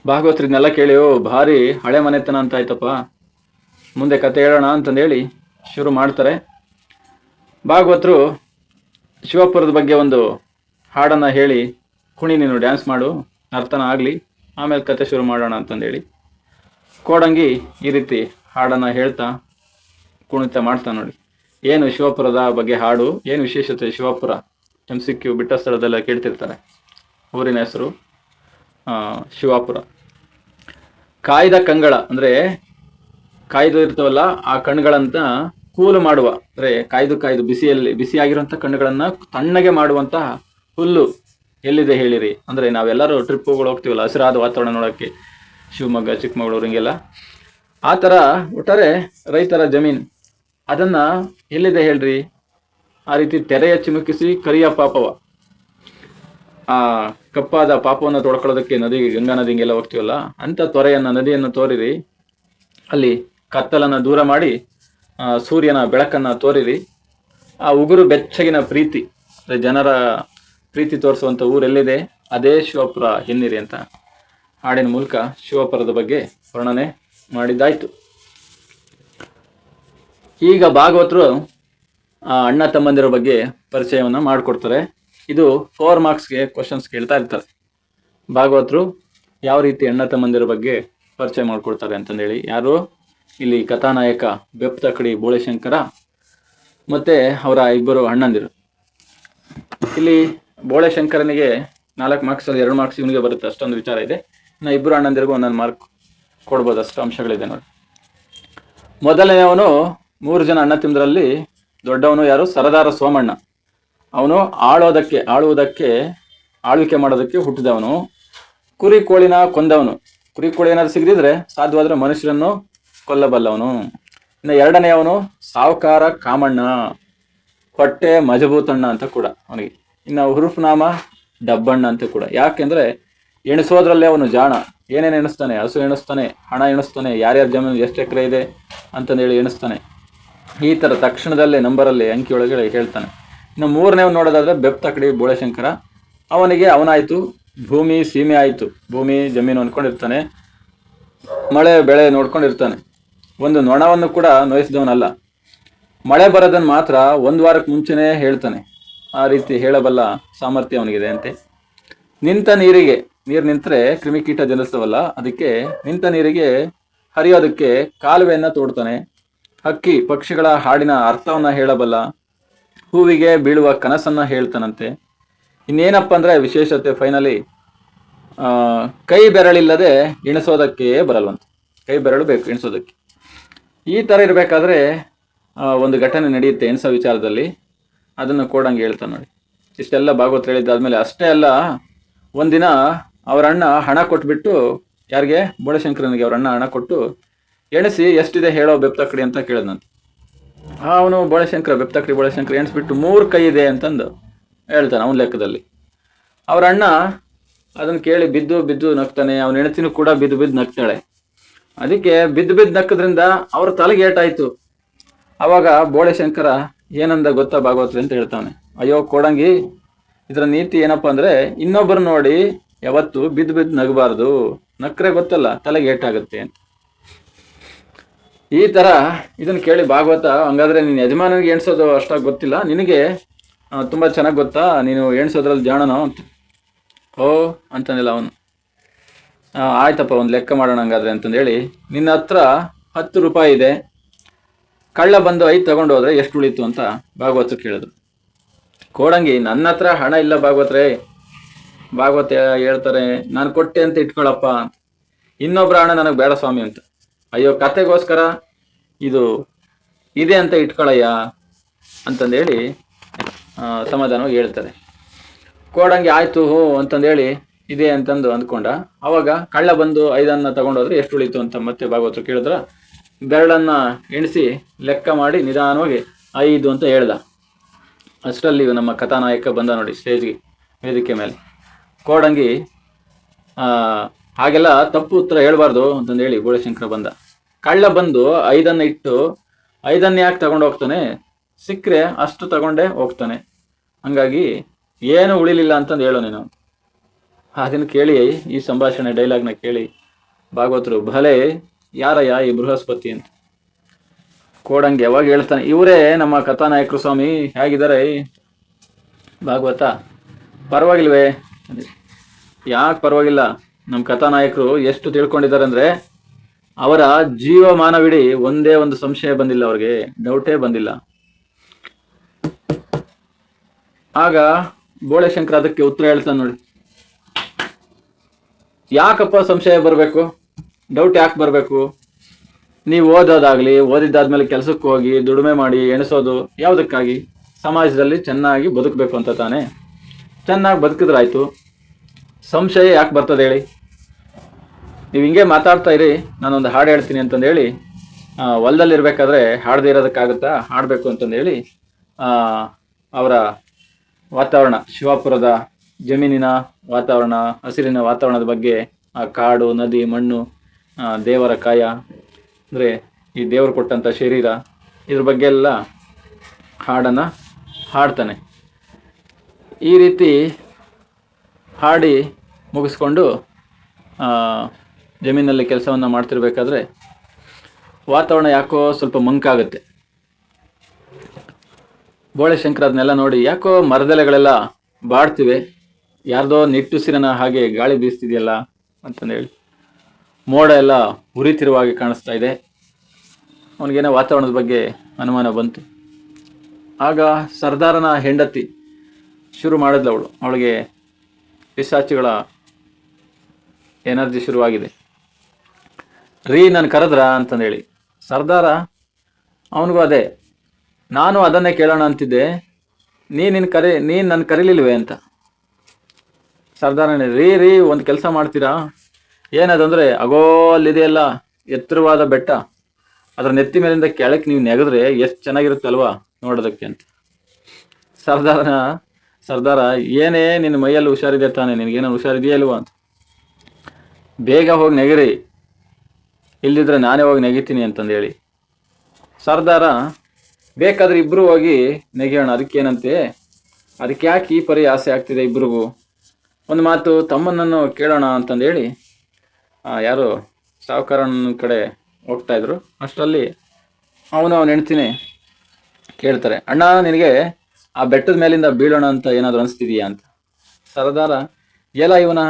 ಭಾಗವತರು ಇದನ್ನೆಲ್ಲ ಕೇಳಿ ಭಾರಿ ಹಳೆ ಮನೆತನ ಅಂತ ಆಯ್ತಪ್ಪ, ಮುಂದೆ ಕತೆ ಹೇಳೋಣ ಅಂತಂದೇಳಿ ಶುರು ಮಾಡ್ತಾರೆ. ಭಾಗವತರು ಶಿವಪುರದ ಬಗ್ಗೆ ಒಂದು ಹಾಡನ್ನ ಹೇಳಿ, ಕುಣಿ ನೀನು ಡ್ಯಾನ್ಸ್ ಮಾಡು, ನರ್ತನ ಆಗಲಿ, ಆಮೇಲೆ ಕತೆ ಶುರು ಮಾಡೋಣ ಅಂತಂದೇಳಿ ಕೋಡಂಗಿ ಈ ರೀತಿ ಹಾಡನ್ನ ಹೇಳ್ತಾ ಕುಣಿತ ಮಾಡ್ತಾ ನೋಡಿ. ಏನು ಶಿವಪುರದ ಬಗ್ಗೆ ಹಾಡು, ಏನು ವಿಶೇಷತೆ ಶಿವಪುರ, MCQ ಬಿಟ್ಟ ಸ್ಥಳದೆಲ್ಲ ಕೇಳ್ತಿರ್ತಾರೆ. ಊರಿನ ಹೆಸರು ಶಿವಾಪುರ. ಕಾಯ್ದ ಕಂಗಳ ಅಂದ್ರೆ ಕಾಯ್ದು ಇರ್ತವಲ್ಲ ಆ ಕಣ್ಣುಗಳಂತ ಕೂಲು ಮಾಡುವ, ಅಂದ್ರೆ ಕಾಯ್ದು ಬಿಸಿಯಾಗಿರುವಂತ ಕಣ್ಣುಗಳನ್ನ ತಣ್ಣಗೆ ಮಾಡುವಂತಹ ಹುಲ್ಲು ಎಲ್ಲಿದೆ ಹೇಳಿರಿ. ಅಂದ್ರೆ ನಾವೆಲ್ಲರೂ ಟ್ರಿಪ್ಗಳು ಹೋಗ್ತೀವಲ್ಲ ಹಸಿರಾದ ವಾತಾವರಣ ನೋಡೋಕ್ಕೆ, ಶಿವಮೊಗ್ಗ, ಚಿಕ್ಕಮಗಳೂರು, ಹಿಂಗೆಲ್ಲ. ಆ ಥರ ಒಟ್ಟಾರೆ ರೈತರ ಜಮೀನ್ ಅದನ್ನ ಎಲ್ಲಿದೆ ಹೇಳ್ರಿ. ಆ ರೀತಿ ತೆರೆಯ ಚಿಮುಕಿಸಿ ಕರಿಯ ಪಾಪವ, ಆ ಕಪ್ಪಾದ ಪಾಪವನ್ನು ತೊಡ್ಕೊಳ್ಳೋದಕ್ಕೆ ನದಿ, ಗಂಗಾ ನದಿ ಹಿಂಗೆಲ್ಲ ಹೋಗ್ತೀವಲ್ಲ, ಅಂತ ನದಿಯನ್ನು ತೋರಿರಿ. ಅಲ್ಲಿ ಕತ್ತಲನ್ನ ದೂರ ಮಾಡಿ ಸೂರ್ಯನ ಬೆಳಕನ್ನ ತೋರಿರಿ. ಆ ಉಗುರು ಬೆಚ್ಚಗಿನ ಪ್ರೀತಿ, ಜನರ ಪ್ರೀತಿ ತೋರಿಸುವಂತ ಊರೆಲ್ಲಿದೆ, ಅದೇ ಶಿವಪುರ ಎನ್ನಿರಿ ಅಂತ ಹಾಡಿನ ಮೂಲಕ ಶಿವಪುರದ ಬಗ್ಗೆ ವರ್ಣನೆ ಮಾಡಿದ್ದಾಯ್ತು. ಈಗ ಭಾಗವತರು ಅಣ್ಣ ತಮ್ಮಂದಿರ ಬಗ್ಗೆ ಪರಿಚಯವನ್ನ ಮಾಡಿಕೊಡ್ತಾರೆ. ಇದು 4 ಮಾರ್ಕ್ಸ್ಗೆ ಕ್ವಶನ್ಸ್ ಕೇಳ್ತಾ ಇರ್ತಾರೆ. ಭಾಗವತರು ಯಾವ ರೀತಿ ಅಣ್ಣ ತಮ್ಮಂದಿರ ಬಗ್ಗೆ ಪರಿಚಯ ಮಾಡ್ಕೊಡ್ತಾರೆ ಅಂತಂದೇಳಿ, ಯಾರು ಇಲ್ಲಿ ಕಥಾನಾಯಕ ಬೆಪ್ತಕಡಿ ಬೋಳೆಶಂಕರ ಮತ್ತೆ ಅವರ ಇಬ್ಬರು ಅಣ್ಣಂದಿರು. ಇಲ್ಲಿ ಬೋಳೆಶಂಕರನಿಗೆ 4 ಮಾರ್ಕ್ಸ್ ಅಲ್ಲಿ 2 ಮಾರ್ಕ್ಸ್ ಇವನಿಗೆ ಬರುತ್ತೆ, ಅಷ್ಟೊಂದು ವಿಚಾರ ಇದೆ. ಇನ್ನು ಇಬ್ಬರು ಅಣ್ಣಂದಿರಿಗೂ 1 ಮಾರ್ಕ್ ಕೊಡ್ಬೋದು, ಅಷ್ಟು ಅಂಶಗಳಿದೆ ನೋಡಿ. ಮೊದಲನೆಯವನು 3 ಜನ ಅಣ್ಣ ತಮ್ಮಂದಿರಲ್ಲಿ ದೊಡ್ಡವನು ಯಾರು, ಸರದಾರ ಸೋಮಣ್ಣ. ಅವನು ಆಳ್ವಿಕೆ ಮಾಡೋದಕ್ಕೆ ಹುಟ್ಟಿದವನು. ಕುರಿ ಕೋಳಿನ ಕೊಂದವನು. ಕುರಿ ಕೋಳಿ ಏನಾದ್ರು ಸಿಗದಿದ್ರೆ ಸಾಧ್ಯವಾದ್ರೆ ಮನುಷ್ಯರನ್ನು ಕೊಲ್ಲಬಲ್ಲವನು. ಇನ್ನು ಎರಡನೆಯವನು ಸಾವುಕಾರ ಕಾಮಣ್ಣ, ಹೊಟ್ಟೆ ಮಜಬೂತಣ್ಣ ಅಂತ ಕೂಡ ಅವನಿಗೆ. ಇನ್ನು ಹುರುಫ್ ನಾಮ ಡಬ್ಬಣ್ಣ ಅಂತ ಕೂಡ. ಯಾಕೆಂದ್ರೆ ಎಣಿಸೋದ್ರಲ್ಲೇ ಅವನು ಜಾಣ. ಏನೇನು ಎಣಿಸ್ತಾನೆ, ಹಸು ಎಣಿಸ್ತಾನೆ, ಹಣ ಎಣಿಸ್ತಾನೆ, ಯಾರ್ಯಾರ ಜಮೀನು ಎಷ್ಟು ಎಕರೆ ಇದೆ ಅಂತಂದೇಳಿ ಎಣಿಸ್ತಾನೆ. ಈ ತರ ತಕ್ಷಣದಲ್ಲೇ ನಂಬರಲ್ಲಿ ಅಂಕಿಯೊಳಗೆ ಹೇಳ್ತಾನೆ. ಇನ್ನು 3ನೇವ್ ನೋಡೋದಾದ್ರೆ ಬೆಪ್ತಕಡಿ ಬೋಳೆಶಂಕರ. ಅವನಾಯ್ತು ಭೂಮಿ ಸೀಮೆ ಆಯ್ತು, ಭೂಮಿ ಜಮೀನು ಅನ್ಕೊಂಡಿರ್ತಾನೆ, ಮಳೆ ಬೆಳೆ ನೋಡ್ಕೊಂಡಿರ್ತಾನೆ. ಒಂದು ನೊಣವನ್ನು ಕೂಡ ನೋಯಿಸಿದವನಲ್ಲ. ಮಳೆ ಬರೋದನ್ನು ಮಾತ್ರ 1 ವಾರಕ್ಕೆ ಮುಂಚೆನೇ ಹೇಳ್ತಾನೆ. ಆ ರೀತಿ ಹೇಳಬಲ್ಲ ಸಾಮರ್ಥ್ಯ ಅವನಿಗಿದೆ ಅಂತೆ. ನಿಂತ ನೀರಿಗೆ, ನೀರು ನಿಂತರೆ ಕ್ರಿಮಿಕೀಟ ಜನಿಸ್ತವಲ್ಲ, ಅದಕ್ಕೆ ನಿಂತ ನೀರಿಗೆ ಹರಿಯೋದಕ್ಕೆ ಕಾಲುವೆಯನ್ನ ತೋಡ್ತಾನೆ. ಹಕ್ಕಿ ಪಕ್ಷಿಗಳ ಹಾಡಿನ ಅರ್ಥವನ್ನ ಹೇಳಬಲ್ಲ. ಹೂವಿಗೆ ಬೀಳುವ ಕನಸನ್ನ ಹೇಳ್ತಾನಂತೆ. ಇನ್ನೇನಪ್ಪ ಅಂದ್ರೆ ವಿಶೇಷತೆ ಫೈನಲಿ, ಕೈ ಬೆರಳಿಲ್ಲದೆ ಎಣಿಸೋದಕ್ಕೆ ಬರಲ್ವಂತೆ. ಕೈ ಬೆರಳು ಬೇಕು ಎಣಿಸೋದಕ್ಕೆ. ಈ ತರ ಇರಬೇಕಾದ್ರೆ ಒಂದು ಘಟನೆ ನಡೆಯುತ್ತೆ ಎಣಿಸೋ ವಿಚಾರದಲ್ಲಿ. ಅದನ್ನು ಕೋಡಂಗಿ ಹೇಳ್ತಾನೆ ನೋಡಿ. ಇಷ್ಟೆಲ್ಲ ಭಾಗವತ ಹೇಳಿದ್ದಾದ್ಮೇಲೆ ಅಷ್ಟೇ ಅಲ್ಲ, ಒಂದಿನ ಅವರ ಅಣ್ಣ ಹಣ ಕೊಟ್ಬಿಟ್ಟು, ಯಾರಿಗೆ, ಬೋಳೆಶಂಕರನಿಗೆ ಅವರ ಅಣ್ಣ ಹಣ ಕೊಟ್ಟು ಎಣಿಸಿ ಎಷ್ಟಿದೆ ಹೇಳೋ ಬೆಪ್ತಕಡಿ ಅಂತ ಕೇಳಿದ್ನಂತೆ. ಅವನು ಬೆಪ್ತಕಡಿ ಬೋಳೆಶಂಕರ ಎಣಿಸ್ಬಿಟ್ಟು 3 ಕೈ ಇದೆ ಅಂತಂದು ಹೇಳ್ತಾನೆ ಅವನ ಲೆಕ್ಕದಲ್ಲಿ. ಅವ್ರ ಅಣ್ಣ ಅದನ್ನ ಕೇಳಿ ಬಿದ್ದು ಬಿದ್ದು ನಗ್ತಾನೆ. ಅವನ ಹೆಂಡತಿನೂ ಕೂಡ ಬಿದ್ದು ಬಿದ್ದು ನಗ್ತಾಳೆ. ಅದಕ್ಕೆ ಬಿದ್ದು ನಕ್ಕದ್ರಿಂದ ಅವ್ರ ತಲೆಗೆ ಏಟಾಯ್ತು. ಅವಾಗ ಬೋಳೆಶಂಕರ ಏನಂದ ಗೊತ್ತಾ ಭಾಗವತ್ರಿ ಅಂತ ಹೇಳ್ತಾನೆ. ಅಯ್ಯೋ ಕೋಡಂಗಿ, ಇದರ ನೀತಿ ಏನಪ್ಪಾ ಅಂದ್ರೆ, ಇನ್ನೊಬ್ಬರು ನೋಡಿ ಯಾವತ್ತು ಬಿದ್ದು ನಗಬಾರ್ದು, ನಕ್ರೆ ಗೊತ್ತಲ್ಲ ತಲೆಗೆ ಏಟಾಗುತ್ತೆ ಅಂತ. ಈ ತರ ಇದನ್ನ ಕೇಳಿ ಭಾಗವತ, ಹಂಗಾದ್ರೆ ನೀನು ಯಜಮಾನಿಗೆ ಎಣಿಸೋದು ಅಷ್ಟಾಗಿ ಗೊತ್ತಿಲ್ಲ, ನಿನಗೆ ತುಂಬಾ ಚೆನ್ನಾಗಿ ಗೊತ್ತಾ, ನೀನು ಎಣಿಸೋದ್ರಲ್ಲಿ ಜಾಣನೋ ಅಂತ. ಓ ಅಂತಂದಿಲ್ಲ ಅವನು. ಆಯ್ತಪ್ಪ, ಒಂದು ಲೆಕ್ಕ ಮಾಡೋಣ ಹಂಗಾದ್ರೆ ಅಂತಂದೇಳಿ, ನಿನ್ನ ಹತ್ರ 10 ರೂಪಾಯಿ ಇದೆ, ಕಳ್ಳ ಬಂದು 5 ತಗೊಂಡು ಹೋದ್ರೆ ಎಷ್ಟು ಉಳಿತು ಅಂತ ಭಾಗವತ ಕೇಳಿದ್ರು. ಕೋಡಂಗಿ, ನನ್ನ ಹತ್ರ ಹಣ ಇಲ್ಲ ಭಾಗವತ್ರೆ. ಭಾಗವತ ಹೇಳ್ತಾರೆ, ನಾನು ಕೊಟ್ಟೆ ಅಂತ ಇಟ್ಕೊಳಪ್ಪ, ಇನ್ನೊಬ್ರ ಹಣ ನನಗೆ ಬೇಡ ಸ್ವಾಮಿ ಅಂತ. ಅಯ್ಯೋ, ಕತೆಗೋಸ್ಕರ ಇದು ಇದೆ ಅಂತ ಇಟ್ಕೊಳಯ್ಯ ಅಂತಂದೇಳಿ ಸಮಾಧಾನವಾಗಿ ಹೇಳ್ತಾರೆ. ಕೋಡಂಗಿ ಆಯ್ತು ಹೋ ಅಂತಂದೇಳಿ ಇದೆ ಅಂತಂದು ಅಂದ್ಕೊಂಡ. ಅವಾಗ ಕಳ್ಳ ಬಂದು 5 ತಗೊಂಡೋದ್ರೆ ಎಷ್ಟು ಉಳಿತು ಅಂತ ಮತ್ತೆ ಭಾಗವತರು ಕೇಳಿದ್ರ. ಬೆರಳನ್ನ ಎಣಿಸಿ ಲೆಕ್ಕ ಮಾಡಿ ನಿಧಾನವಾಗಿ 5 ಅಂತ ಹೇಳ್ದ. ಅಷ್ಟರಲ್ಲಿ ನಮ್ಮ ಕಥಾನಾಯಕ ಬಂದ ನೋಡಿ ಸ್ಟೇಜ್ಗೆ, ವೇದಿಕೆ ಮೇಲೆ. ಕೋಡಂಗಿ ಹಾಗೆಲ್ಲ ತಪ್ಪು ಉತ್ತರ ಹೇಳ್ಬಾರ್ದು ಅಂತಂದೇಳಿ ಬೋಳೆಶಂಕರ ಬಂದ. ಕಳ್ಳ ಬಂದು 5 ಇಟ್ಟು 5 ಯಾಕೆ ತಗೊಂಡು ಹೋಗ್ತಾನೆ, ಸಿಕ್ಕರೆ ಅಷ್ಟು ತಗೊಂಡೇ ಹೋಗ್ತಾನೆ. ಹಂಗಾಗಿ ಏನು ಉಳಿಲಿಲ್ಲ ಅಂತಂದು ಹೇಳೋ ನೀನು. ಅದನ್ನು ಕೇಳಿ, ಈ ಸಂಭಾಷಣೆ ಡೈಲಾಗ್ನ ಕೇಳಿ ಭಾಗವತರು ಭಲೆ ಯಾರಯ್ಯ ಈ ಬೃಹಸ್ಪತಿ ಅಂತ ಕೋಡಂಗೆ ಯಾವಾಗ ಹೇಳ್ತಾನೆ. ಇವರೇ ನಮ್ಮ ಕಥಾನಾಯಕರು ಸ್ವಾಮಿ, ಹೇಗಿದ್ದಾರೆ ಭಾಗವತ? ಪರವಾಗಿಲ್ವೇ? ಯಾಕೆ ಪರವಾಗಿಲ್ಲ? ನಮ್ಮ ಕಥಾನಾಯಕರು ಎಷ್ಟು ತಿಳ್ಕೊಂಡಿದ್ದಾರೆ ಅಂದ್ರೆ, ಅವರ ಜೀವಮಾನವಿಡೀ ಒಂದೇ ಒಂದು ಸಂಶಯ ಬಂದಿಲ್ಲ, ಅವ್ರಿಗೆ ಡೌಟೇ ಬಂದಿಲ್ಲ. ಆಗ ಬೋಳೆಶಂಕರ ಅದಕ್ಕೆ ಉತ್ತರ ಹೇಳ್ತಾನೆ ನೋಡಿ. ಯಾಕಪ್ಪ ಸಂಶಯ ಬರಬೇಕು, ಡೌಟ್ ಯಾಕೆ ಬರಬೇಕು? ನೀವು ಓದೋದಾಗ್ಲಿ, ಓದಿದ್ದಾದ್ಮೇಲೆ ಕೆಲಸಕ್ಕೆ ಹೋಗಿ ದುಡಿಮೆ ಮಾಡಿ ಎಣಿಸೋದು ಯಾವುದಕ್ಕಾಗಿ? ಸಮಾಜದಲ್ಲಿ ಚೆನ್ನಾಗಿ ಬದುಕಬೇಕು ಅಂತ ತಾನೆ. ಚೆನ್ನಾಗಿ ಬದುಕಿದ್ರಾಯ್ತು, ಸಂಶಯ ಯಾಕೆ ಬರ್ತದೆ ಹೇಳಿ? ನೀವು ಹಿಂಗೆ ಮಾತಾಡ್ತಾ ಇರಿ, ನಾನೊಂದು ಹಾಡು ಹೇಳ್ತೀನಿ ಅಂತಂದು ಹೇಳಿ, ಹೊಲದಲ್ಲಿ ಇರಬೇಕಾದ್ರೆ ಹಾಡದೇ ಇರೋದಕ್ಕಾಗುತ್ತಾ? ಹಾಡಬೇಕು ಅಂತಂದು ಹೇಳಿ ಅವರ ವಾತಾವರಣ, ಶಿವಾಪುರದ ಜಮೀನಿನ ವಾತಾವರಣ, ಹಸಿರಿನ ವಾತಾವರಣದ ಬಗ್ಗೆ, ಆ ಕಾಡು, ನದಿ, ಮಣ್ಣು, ದೇವರ ಕಾಯ, ಅಂದರೆ ಈ ದೇವರು ಕೊಟ್ಟಂಥ ಶರೀರ, ಇದ್ರ ಬಗ್ಗೆ ಎಲ್ಲ ಹಾಡನ್ನು ಹಾಡ್ತಾನೆ. ಈ ರೀತಿ ಹಾಡಿ ಮುಗಿಸ್ಕೊಂಡು ಜಮೀನಲ್ಲಿ ಕೆಲಸವನ್ನು ಮಾಡ್ತಿರ್ಬೇಕಾದ್ರೆ ವಾತಾವರಣ ಯಾಕೋ ಸ್ವಲ್ಪ ಮಂಕಾಗುತ್ತೆ. ಬೋಳೆಶಂಕರ ಅದನ್ನೆಲ್ಲ ನೋಡಿ, ಯಾಕೋ ಮರದೆಲೆಗಳೆಲ್ಲ ಬಾಡ್ತಿವೆ, ಯಾರ್ದೋ ನಿಟ್ಟುಸಿರನ ಹಾಗೆ ಗಾಳಿ ಬೀಸ್ತಿದೆಯಲ್ಲ ಅಂತಂದೇಳಿ, ಮೋಡ ಎಲ್ಲ ಉರಿತಿರುವ ಹಾಗೆ ಕಾಣಿಸ್ತಾ ಇದೆ. ಅವನಿಗೇನೋ ವಾತಾವರಣದ ಬಗ್ಗೆ ಅನುಮಾನ ಬಂತು. ಆಗ ಸರ್ದಾರನ ಹೆಂಡತಿ ಶುರು ಮಾಡಿದ್ಲು, ಅವಳಿಗೆ ಪಿಶಾಚಿಗಳ ಎನರ್ಜಿ ಶುರುವಾಗಿದೆ. ರೀ ನಾನು ಕರೆದ್ರ ಅಂತಂದೇಳಿ. ಸರ್ದಾರ ಅವನಿಗೂ ಅದೇ, ನಾನು ಅದನ್ನೇ ಕೇಳೋಣ ಅಂತಿದ್ದೆ, ನೀನು ನನ್ನ ಕರೀಲಿಲ್ವೇ ಅಂತ. ಸರ್ದಾರ ರೀ ಒಂದು ಕೆಲಸ ಮಾಡ್ತೀರಾ? ಏನದಂದ್ರೆ, ಅಗೋ ಅಲ್ಲಿದೆಯಲ್ಲ ಎತ್ತರವಾದ ಬೆಟ್ಟ, ಅದರ ನೆತ್ತಿ ಮೇಲಿಂದ ಕೆಳಕ್ಕೆ ನೀವು ನೆಗೆದ್ರೆ ಎಷ್ಟು ಚೆನ್ನಾಗಿರುತ್ತಲ್ವಾ ನೋಡೋದಕ್ಕೆ ಅಂತ. ಸರ್ದಾರ ಏನೇ ನಿನ್ನ ಮೈಯಲ್ಲಿ ಹುಷಾರಿದೆ ತಾನೆ, ನಿನಗೇನೋ ಹುಷಾರಿದೆಯಾ ಇಲ್ವಾ ಅಂತ. ಬೇಗ ಹೋಗಿ ನೆಗಿರಿ, ಇಲ್ದಿದ್ರೆ ನಾನೇ ಹೋಗಿ ನೆಗಿತೀನಿ ಅಂತಂದೇಳಿ. ಸರ್ದಾರ ಬೇಕಾದ್ರೆ ಇಬ್ರು ಹೋಗಿ ನೆಗೆಯೋಣ, ಅದಕ್ಕೇನಂತೆ, ಅದಕ್ಕೆ ಯಾಕೆ ಈ ಪರಿ ಆಸೆ ಆಗ್ತಿದೆ ಇಬ್ರಿಗೂ, ಒಂದು ಮಾತು ತಮ್ಮನನ್ನು ಕೇಳೋಣ ಅಂತಂದೇಳಿ ಯಾರು ಸಾಹುಕಾರನ ಕಡೆ ಹೋಗ್ತಾ ಇದ್ರು. ಅಷ್ಟರಲ್ಲಿ ಅವನ ಹೆಂಡ್ತಿನೇ ಕೇಳ್ತಾರೆ, ಅಣ್ಣ ನಿನಗೆ ಆ ಬೆಟ್ಟದ ಮೇಲಿಂದ ಬೀಳೋಣ ಅಂತ ಏನಾದರೂ ಅನಿಸ್ತಿದೀಯಾ ಅಂತ. ಸರ್ದಾರ ಎಲ್ಲ ಇವನ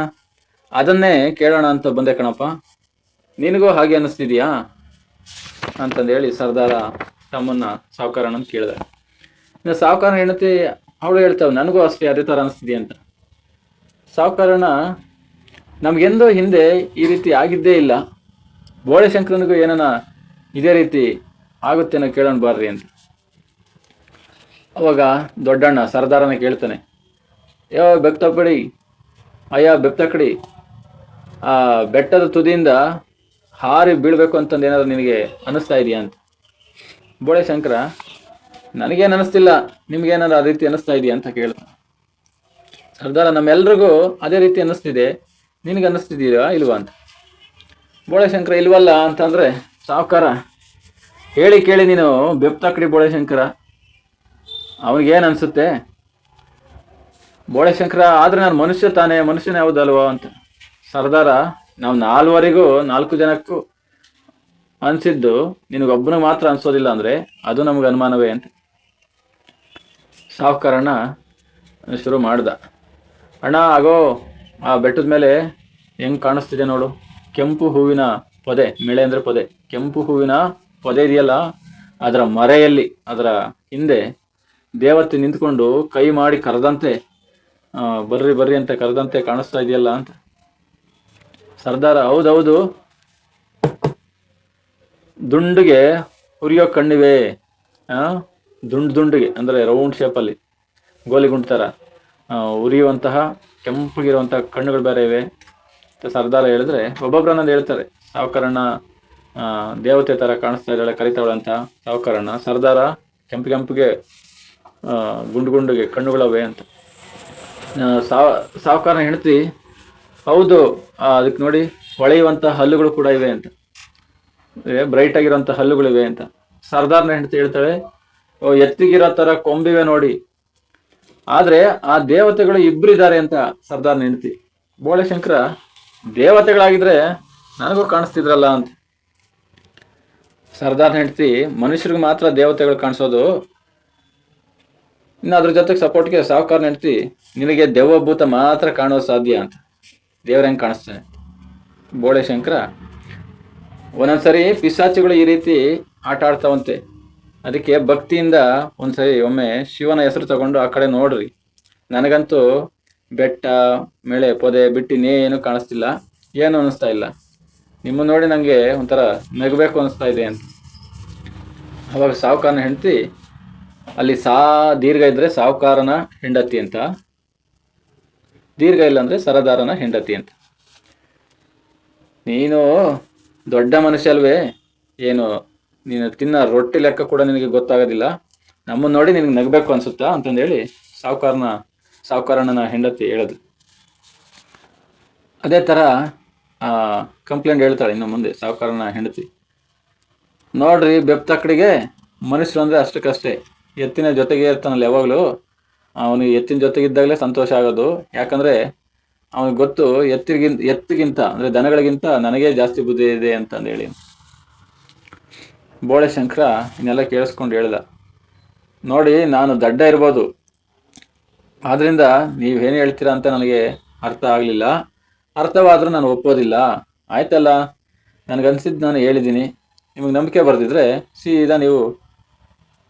ಅದನ್ನೇ ಕೇಳೋಣ ಅಂತ ಬಂದೆ ಕಣಪ್ಪ, ನಿನಗೂ ಹಾಗೆ ಅನ್ನಿಸ್ತಿದೀಯಾ ಅಂತಂದೇಳಿ ಸರ್ದಾರ ತಮ್ಮನ್ನ ಸಾಹುಕಾರನ ಕೇಳಿದೆ. ಇನ್ನು ಸಾಹುಕಾರನ ಹೆಂಡತಿ ಅವಳು ಹೇಳ್ತಾವೆ, ನನಗೂ ಅಷ್ಟೇ ಅದೇ ಥರ ಅನಿಸ್ತಿದೆಯಾ ಅಂತ. ಸಾಹುಕಾರನ ನಮಗೆಂದೋ ಹಿಂದೆ ಈ ರೀತಿ ಆಗಿದ್ದೇ ಇಲ್ಲ, ಬೋಳೆಶಂಕರನಿಗೂ ಏನನ ಇದೇ ರೀತಿ ಆಗುತ್ತೇನೋ ಕೇಳೋಣ ಬಾರ್ರಿ ಅಂತ. ಅವಾಗ ದೊಡ್ಡಣ್ಣ ಸರ್ದಾರನ ಕೇಳ್ತಾನೆ, ಬೆಪ್ತಕಡಿ ಅಯ್ಯ ಬೆಪ್ತಕಡಿ, ಆ ಬೆಟ್ಟದ ತುದಿಯಿಂದ ಹಾರಿ ಬೀಳ್ಬೇಕು ಅಂತಂದು ಏನಾದ್ರು ನಿನಗೆ ಅನ್ನಿಸ್ತಾ ಇದೆಯಾ ಅಂತ. ಬೋಳೆಶಂಕರ ನನಗೇನು ಅನ್ನಿಸ್ತಿಲ್ಲ, ನಿಮ್ಗೇನಾದ್ರು ಆ ರೀತಿ ಅನ್ನಿಸ್ತಾ ಇದೆಯಾ ಅಂತ ಕೇಳ್ತಾನೆ. ಸರ್ದಾರ ನಮ್ಮೆಲ್ರಿಗೂ ಅದೇ ರೀತಿ ಅನ್ನಿಸ್ತಿದೆ, ನಿನಗೆ ಅನ್ನಿಸ್ತಿದ್ದೀರಾ ಇಲ್ವಾ ಅಂತ. ಬೋಳೆಶಂಕರ ಇಲ್ವಲ್ಲ ಅಂತಂದರೆ, ಸಾಹುಕಾರ ಹೇಳಿ ಕೇಳಿ ನೀನು ಬೆಪ್ತಕಡಿ ಬೋಳೆಶಂಕರ, ಅವನಿಗೇನು ಅನಿಸುತ್ತೆ? ಬೋಳೆಶಂಕರ ಆದರೆ ನಾನು ಮನುಷ್ಯ ತಾನೇ, ಮನುಷ್ಯನೇ ಹೌದಲ್ವೋ ಅಂತ. ಸರ್ದಾರ ನಾವು 4 ಜನಕ್ಕೂ ಅನಿಸಿದ್ದು ನಿನಗೊಬ್ಬನಿಗೆ ಮಾತ್ರ ಅನಿಸೋದಿಲ್ಲ ಅಂದರೆ ಅದು ನಮಗೆ ಅನುಮಾನವೇ ಅಂತ ಸಾಹುಕಾರಣ್ಣ ಶುರು ಮಾಡ್ದ. ಅಣ್ಣ ಆಗೋ ಆ ಬೆಟ್ಟದ ಮೇಲೆ ಹೆಂಗೆ ಕಾಣಿಸ್ತಿದೆ ನೋಡು, ಕೆಂಪು ಹೂವಿನ ಪೊದೆ, ಮೆಳೆ ಅಂದರೆ ಪೊದೆ, ಕೆಂಪು ಹೂವಿನ ಪೊದೆ ಇದೆಯಲ್ಲ, ಅದರ ಮರೆಯಲ್ಲಿ, ಅದರ ಹಿಂದೆ ದೇವತೆ ನಿಂತ್ಕೊಂಡು ಕೈ ಮಾಡಿ ಕರೆದಂತೆ, ಬರ್ರಿ ಬರ್ರಿ ಅಂತ ಕರೆದಂತೆ ಕಾಣಿಸ್ತಾ ಇದೆಯಲ್ಲ ಅಂತ. ಸರ್ದಾರ ಹೌದೌದು, ದುಂಡಿಗೆ ಉರಿಯೋ ಕಣ್ಣಿವೆ, ದುಂಡಿಗೆ ಅಂದರೆ ರೌಂಡ್ ಶೇಪಲ್ಲಿ ಗೋಲಿಗುಂಡು ಥರ ಉರಿಯುವಂತಹ ಕೆಂಪಗಿರುವಂತಹ ಕಣ್ಣುಗಳು ಬೇರೆ ಇವೆ ಅಂತ ಸರ್ದಾರ ಹೇಳಿದ್ರೆ, ಒಬ್ಬೊಬ್ಬರನ್ನೊಂದು ಹೇಳ್ತಾರೆ. ಸಾಹುಕಾರಣ್ಣ ದೇವತೆ ಥರ ಕಾಣಿಸ್ತಾ ಇದ್ದಾಳೆ, ಕರಿತಾವಳೆ ಅಂತ ಸಾಹುಕಾರಣ್ಣ. ಸರ್ದಾರ ಕೆಂಪಿಗೆ ಗುಂಡಿಗೆ ಕಣ್ಣುಗಳವೆ ಅಂತ. ಸಾಹುಕಾರನ ಹೆಂಡತಿ ಹೌದು, ಅದಕ್ಕೆ ನೋಡಿ ಹೊಳೆಯುವಂಥ ಹಲ್ಲುಗಳು ಕೂಡ ಇವೆ ಅಂತ. ಬ್ರೈಟ್ ಆಗಿರೋಂಥ ಹಲ್ಲುಗಳಿವೆ ಅಂತ. ಸರ್ದಾರ್ನ ಹೆಂಡತಿ ಹೇಳ್ತಾಳೆ, ಓ ಎತ್ತಿಗಿರೋ ತರ ಕೊಂಬಿವೆ ನೋಡಿ, ಆದ್ರೆ ಆ ದೇವತೆಗಳು ಇಬ್ಬರಿದ್ದಾರೆ ಅಂತ ಸರ್ದಾರ್ನ ಹೆಂಡತಿ. ಬೋಳೆಶಂಕರ, ದೇವತೆಗಳಾಗಿದ್ರೆ ನನಗೂ ಕಾಣಿಸ್ತಿದ್ರಲ್ಲ ಅಂತ. ಸರ್ದಾರ್ನ ಹೆಂಡತಿ, ಮನುಷ್ಯರಿಗೆ ಮಾತ್ರ ದೇವತೆಗಳು ಕಾಣಿಸೋದು, ಇನ್ನು ಅದ್ರ ಜೊತೆಗೆ ಸಪೋರ್ಟ್ಗೆ ಸಾಹುಕಾರನ ಹೆಂಡತಿ, ನಿನಗೆ ದೆವ್ವಭೂತ ಮಾತ್ರ ಕಾಣೋದು ಸಾಧ್ಯ ಅಂತ. ದೇವ್ರ ಹೆಂಗೆ ಕಾಣಿಸ್ತಾನೆ? ಬೋಳೆಶಂಕರ, ಒಂದೊಂದ್ಸರಿ ಪಿಶಾಚಿಗಳು ಈ ರೀತಿ ಆಟ ಆಡ್ತಾವಂತೆ, ಅದಕ್ಕೆ ಭಕ್ತಿಯಿಂದ ಒಂದ್ಸರಿ ಒಮ್ಮೆ ಶಿವನ ಹೆಸರು ತಗೊಂಡು ಆ ಕಡೆ ನೋಡ್ರಿ, ನನಗಂತೂ ಬೆಟ್ಟ ಮಳೆ ಪೊದೆ ಬಿಟ್ಟು ಇನ್ನೇನು ಕಾಣಿಸ್ತಿಲ್ಲ, ಏನು ಅನ್ನಿಸ್ತಾ ಇಲ್ಲ, ನಿಮ್ಮ ನೋಡಿ ನನಗೆ ಒಂಥರ ನಗಬೇಕು ಅನಿಸ್ತಾ ಇದೆ ಅಂತ. ಅವಾಗ ಸಾಹುಕಾರನ ಹೆಂಡತಿ, ಅಲ್ಲಿ ದೀರ್ಘ ಇದ್ರೆ ಸಾಹುಕಾರನ ಹೆಂಡತಿ ಅಂತ, ದೀರ್ಘ ಇಲ್ಲ ಅಂದ್ರೆ ಸರದಾರನ ಹೆಂಡತಿ ಅಂತ. ನೀನು ದೊಡ್ಡ ಮನುಷ್ಯ ಅಲ್ವೇ, ಏನು ನೀನು ತಿನ್ನ ರೊಟ್ಟಿ ಲೆಕ್ಕ ಕೂಡ ನಿನಗೆ ಗೊತ್ತಾಗೋದಿಲ್ಲ, ನಮ್ಮನ್ನು ನೋಡಿ ನಿನಗೆ ನಗಬೇಕು ಅನ್ಸುತ್ತಾ ಅಂತಂದೇಳಿ ಸಾಹುಕಾರನ ಹೆಂಡತಿ ಹೇಳಿದ್ಲು. ಅದೇ ಥರ ಕಂಪ್ಲೇಂಟ್ ಹೇಳ್ತಾಳೆ ಇನ್ನು ಮುಂದೆ ಸಾಹುಕಾರನ ಹೆಂಡತಿ, ನೋಡ್ರಿ ಬೆಪ್ತಕ್ಕಡಿಗೆ ಮನುಷ್ಯರು ಅಂದರೆ ಅಷ್ಟಕ್ಕಷ್ಟೇ, ಎತ್ತಿನ ಜೊತೆಗೆ ಇರ್ತಾನಲ್ಲ ಯಾವಾಗಲೂ, ಅವನಿಗೆ ಎತ್ತಿನ ಜೊತೆಗಿದ್ದಾಗಲೇ ಸಂತೋಷ ಆಗೋದು, ಯಾಕಂದರೆ ಅವನಿಗೆ ಗೊತ್ತು ಎತ್ತಿಗಿಂತ ಅಂದರೆ ದನಗಳಿಗಿಂತ ನನಗೇ ಜಾಸ್ತಿ ಬುದ್ಧಿ ಇದೆ ಅಂತಂದೇಳಿ. ಬೋಳೆಶಂಕರ ಇನ್ನೆಲ್ಲ ಕೇಳಿಸ್ಕೊಂಡು ಹೇಳ್ದ, ನೋಡಿ ನಾನು ದಡ್ಡ ಇರ್ಬೋದು, ಆದ್ರಿಂದ ನೀವೇನು ಹೇಳ್ತೀರಾ ಅಂತ ನನಗೆ ಅರ್ಥ ಆಗಲಿಲ್ಲ, ಅರ್ಥವಾದರೂ ನಾನು ಒಪ್ಪೋದಿಲ್ಲ, ಆಯ್ತಲ್ಲ ನನಗನ್ಸಿದ್ದು ನಾನು ಹೇಳಿದ್ದೀನಿ, ನಿಮಗೆ ನಂಬಿಕೆ ಬರ್ದಿದ್ರೆ ಸೀದಾ ನೀವು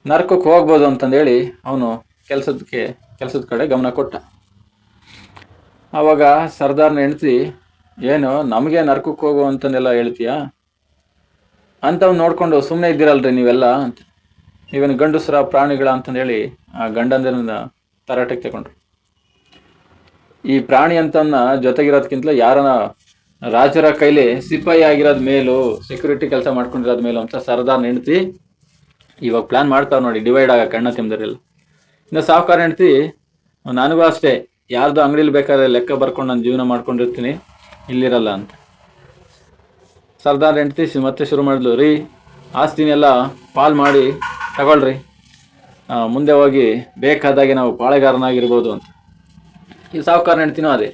ನರ್ಕಕ್ಕೆ ಹೋಗ್ಬೋದು ಅಂತಂದೇಳಿ ಅವನು ಕೆಲಸದ ಕಡೆ ಗಮನ ಕೊಟ್ಟ. ಆವಾಗ ಸರ್ದಾರ್ನ ಹೆಂಡತಿ, ಏನು ನಮಗೆ ನರ್ಕಕ್ಕೆ ಹೋಗು ಅಂತಂದೆಲ್ಲ ಹೇಳ್ತೀಯಾ ಅಂತವ್ನು ನೋಡ್ಕೊಂಡು ಸುಮ್ಮನೆ ಇದ್ದೀರಲ್ರಿ ನೀವೆಲ್ಲ ಅಂತ, ನೀವೇನು ಗಂಡಸ್ರ ಪ್ರಾಣಿಗಳ ಅಂತಂದೇಳಿ ಆ ಗಂಡಂದಿರನ್ನ ತರಾಟೆಗೆ ತಗೊಂಡ್ರು. ಈ ಪ್ರಾಣಿ ಅಂತವನ್ನ ಜೊತೆಗಿರೋದಕ್ಕಿಂತಲೂ ಯಾರನ ರಾಜರ ಕೈಲಿ ಸಿಪಾಯಿ ಆಗಿರೋದ್ ಮೇಲೂ, ಸೆಕ್ಯೂರಿಟಿ ಕೆಲಸ ಮಾಡ್ಕೊಂಡಿರೋದ್ ಮೇಲೂ ಅಂತ ಸರ್ದಾರ್ನ ಹೆಂಡತಿ ಇವಾಗ ಪ್ಲಾನ್ ಮಾಡ್ತಾವ್ ನೋಡಿ, ಡಿವೈಡ್ ಆಗಕ್ಕೆ ಅಣ್ಣ ತಿಂದರೆಲ್ಲ. ಇನ್ನು ಸಾಹುಕಾರ ಹೆಂಡತಿ, ನನಗೂ ಅಷ್ಟೇ, ಯಾರ್ದು ಅಂಗಡಿಲಿ ಬೇಕಾದ್ರೆ ಲೆಕ್ಕ ಬರ್ಕೊಂಡು ನಾನು ಜೀವನ ಮಾಡ್ಕೊಂಡಿರ್ತೀನಿ, ಇಲ್ಲಿರಲ್ಲ ಅಂತ. ಸರ್ದಾರ್ ಹೆಂಡತಿ ಮತ್ತೆ ಶುರು ಮಾಡಿದ್ಲು, ರೀ ಆಸ್ತಿನೆಲ್ಲ ಪಾಲ್ ಮಾಡಿ ತಗೊಳ್ರಿ, ಮುಂದೆ ಹೋಗಿ ಬೇಕಾದಾಗೆ ನಾವು ಪಾಳೆಗಾರನಾಗಿರ್ಬೋದು ಅಂತ. ಈ ಸಾಹುಕಾರ ಹೆಂಡ್ತಿನೂ ಅದೇ,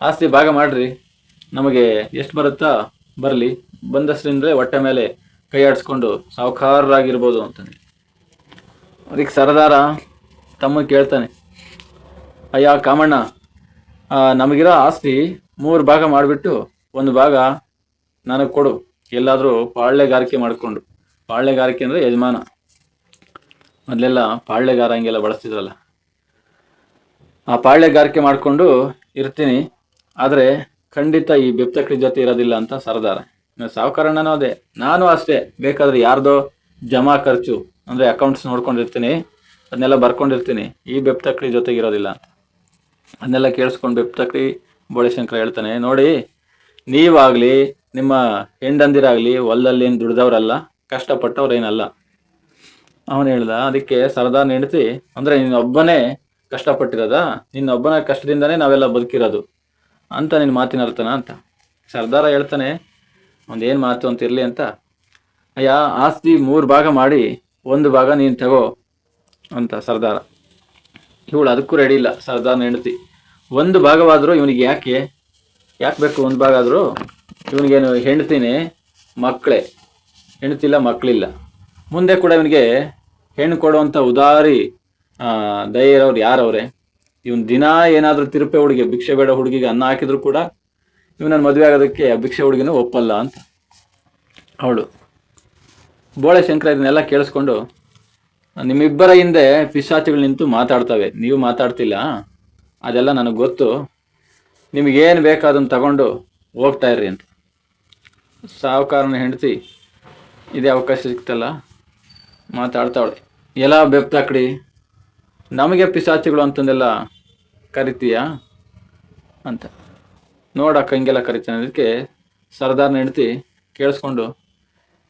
ಆಸ್ತಿ ಭಾಗ ಮಾಡ್ರಿ, ನಮಗೆ ಎಷ್ಟು ಬರುತ್ತಾ ಬರಲಿ, ಬಂದಷ್ಟರಿಂದಲೇ ಹೊಟ್ಟೆ ಮೇಲೆ ಕೈ ಆಡಿಸ್ಕೊಂಡು ಸಾಹುಕಾರರಾಗಿರ್ಬೋದು ಅಂತಾನೆ. ಅದಕ್ಕೆ ಸರದಾರ ತಮ್ಮ ಕೇಳ್ತಾನೆ, ಅಯ್ಯ ಕಾಮಣ್ಣ, ನಮಗಿರೋ ಆಸ್ತಿ 3 ಭಾಗ ಮಾಡಿಬಿಟ್ಟು 1 ಭಾಗ ನನಗೆ ಕೊಡು, ಎಲ್ಲಾದರೂ ಪಾಳ್ಯಗಾರಿಕೆ ಮಾಡಿಕೊಂಡು. ಪಾಳ್ಯಗಾರಿಕೆ ಅಂದರೆ ಯಜಮಾನ, ಮೊದಲೆಲ್ಲ ಪಾಳ್ಯಗಾರ ಹಂಗೆಲ್ಲ ಬಳಸ್ತಿದ್ರಲ್ಲ, ಆ ಪಾಳ್ಯಗಾರಿಕೆ ಮಾಡಿಕೊಂಡು ಇರ್ತೀನಿ, ಆದರೆ ಖಂಡಿತ ಈ ಬೆಪ್ತಕ್ಕಡಿ ಜೊತೆ ಇರೋದಿಲ್ಲ ಅಂತ ಸರ್ದಾರ. ಸಾಹುಕಾರಣ್ಣನೂ ಅದೇ, ನಾನು ಅಷ್ಟೇ, ಬೇಕಾದರೆ ಯಾರ್ದೋ ಜಮಾ ಖರ್ಚು ಅಂದರೆ ಅಕೌಂಟ್ಸ್ ನೋಡ್ಕೊಂಡಿರ್ತೀನಿ, ಅದನ್ನೆಲ್ಲ ಬರ್ಕೊಂಡಿರ್ತೀನಿ, ಈ ಬೆಪ್ತಕ್ಕಡಿ ಜೊತೆಗೆ ಇರೋದಿಲ್ಲ ಅಂತ. ಅದನ್ನೆಲ್ಲ ಕೇಳಿಸ್ಕೊಂಡು ಬೆಪ್ತಕ್ಕಡಿ ಬೋಳೆಶಂಕರ ಹೇಳ್ತಾನೆ, ನೋಡಿ ನೀವಾಗಲಿ ನಿಮ್ಮ ಹೆಂಡಂದಿರಾಗಲಿ ಹೊಲದಲ್ಲಿ ಏನು ದುಡ್ದವ್ರಲ್ಲ, ಕಷ್ಟಪಟ್ಟವ್ರೇನಲ್ಲ. ಅವನು ಹೇಳ್ದ, ಅದಕ್ಕೆ ಸರ್ದಾರ್ನ ಹೆಂಡತಿ, ಅಂದರೆ ನೀನೊಬ್ಬನೇ ಕಷ್ಟಪಟ್ಟಿರೋದ, ನಿನ್ನೊಬ್ಬನ ಕಷ್ಟದಿಂದನೇ ನಾವೆಲ್ಲ ಬದುಕಿರೋದು ಅಂತ ನಿನ್ನ ಮಾತಿನ ಅರ್ಥನ ಅಂತ. ಸರ್ದಾರ ಹೇಳ್ತಾನೆ, ಒಂದೇನು ಮಾತು ಅಂತ ಇರಲಿ ಅಂತ, ಅಯ್ಯ ಆಸ್ತಿ 3 ಭಾಗ ಮಾಡಿ 1 ಭಾಗ ನೀನು ತಗೋ ಅಂತ ಸರ್ದಾರ. ಇವಳು ಅದಕ್ಕೂ ರೆಡಿ ಇಲ್ಲ ಸರ್ದಾರ್ನ ಹೆಂಡತಿ, 1 ಭಾಗವಾದರೂ ಇವನಿಗೆ ಯಾಕೆ ಬೇಕು 1 ಭಾಗ ಆದರೂ, ಇವನಿಗೇನು ಹೆಂಡ್ತಿನೇ, ಮಕ್ಕಳೇ, ಹೆಂಡ್ತಿಲ್ಲ ಮಕ್ಕಳಿಲ್ಲ, ಮುಂದೆ ಕೂಡ ಇವನಿಗೆ ಹೆಣ್ಣು ಕೊಡುವಂಥ ಉದಾರಿ ದಯೆ ಇರೋರು ಯಾರವ್ರೆ, ಇವನು ದಿನ ಏನಾದರೂ ತಿರುಪೆ ಹುಡುಗಿ, ಭಿಕ್ಷೆ ಬೇಡ ಹುಡುಗಿಗೆ ಅನ್ನ ಹಾಕಿದ್ರು ಕೂಡ ಇವನನ್ನು ಮದುವೆ ಆಗೋದಕ್ಕೆ ಆ ಭಿಕ್ಷೆ ಹುಡುಗಿನೂ ಒಪ್ಪಲ್ಲ ಅಂತ ಅವಳು. ಬೋಳೆಶಂಕರ ಇದನ್ನೆಲ್ಲ ಕೇಳಿಸ್ಕೊಂಡು, ನಿಮ್ಮಿಬ್ಬರ ಹಿಂದೆ ಪಿಶಾಚಿಗಳು ನಿಂತು ಮಾತಾಡ್ತವೆ, ನೀವು ಮಾತಾಡ್ತಿಲ್ಲ, ಅದೆಲ್ಲ ನನಗೆ ಗೊತ್ತು, ನಿಮಗೇನು ಬೇಕು ಅದನ್ನು ತಗೊಂಡು ಹೋಗ್ತಾ ಇರ್ರಿ ಅಂತ. ಸಾಹುಕಾರನ ಹೆಂಡತಿ ಇದೇ ಅವಕಾಶ ಸಿಕ್ತಲ್ಲ ಮಾತಾಡ್ತಾವಳೆ, ಎಲ್ಲ ಬೆಪ್ತಕ್ಕಡಿ ನಮಗೆ ಪಿಶಾಚಿಗಳು ಅಂತಂದೆಲ್ಲ ಕರಿತೀಯಾ ಅಂತ. ನೋಡಕ್ಕ ಹಿಂಗೆಲ್ಲ ಕರಿತಾನೆ. ಅದಕ್ಕೆ ಸರ್ದಾರ್ನ ಹೆಂಡತಿ ಕೇಳಿಸ್ಕೊಂಡು,